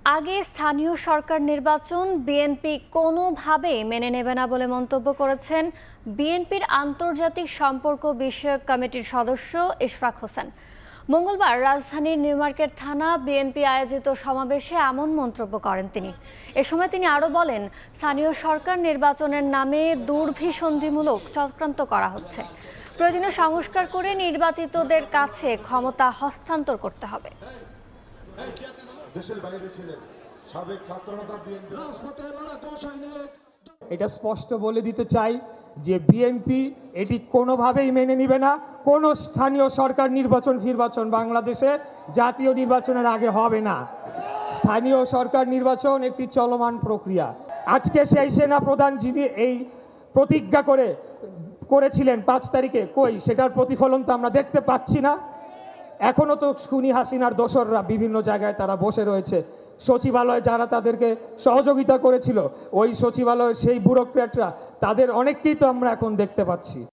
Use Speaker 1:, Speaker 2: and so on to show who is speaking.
Speaker 1: আগে স্থানীয় সরকার নির্বাচন বিএনপি কোনোভাবেই মেনে নেবে না বলে মন্তব্য করেছেন বিএনপির আন্তর্জাতিক সম্পর্ক বিষয়ক কমিটির সদস্য ইশফাক হোসেন। মঙ্গলবার রাজধানীর নিউমার্কেট থানা বিএনপি আয়োজিত সমাবেশে এমন মন্তব্য করেন তিনি। এ সময় তিনি আরও বলেন, স্থানীয় সরকার নির্বাচনের নামে দুর্বিসন্ধিমূলক চক্রান্ত করা হচ্ছে। প্রয়োজনীয় সংস্কার করে নির্বাচিতদের কাছে ক্ষমতা হস্তান্তর করতে হবে।
Speaker 2: দেশের বাইরে ছিলেন সাবেক ছাত্রনেতা বিএনপি
Speaker 3: এটা স্পষ্ট বলে দিতে চাই যে বিএনপি এটি কোনোভাবেই মেনে নিবে না। কোনো স্থানীয় সরকার নির্বাচন বাংলাদেশে জাতীয় নির্বাচনের আগে হবে না। স্থানীয় সরকার নির্বাচন একটি চলমান প্রক্রিয়া। আজকে সেই সেনা প্রধান যিনি এই প্রতিজ্ঞা করেছিলেন 5 তারিখে, কই সেটার প্রতিফলন তো আমরা দেখতে পাচ্ছি না। এখনো তো খুনি হাসিনার দোসররা বিভিন্ন জায়গায় তারা বসে রয়েছে। সচিবালয়ে যারা তাদেরকে সহযোগিতা করেছিল, ওই সচিবালয়ের সেই ব্যুরোক্র্যাটরা, তাদের অনেককেই তো আমরা এখন দেখতে পাচ্ছি।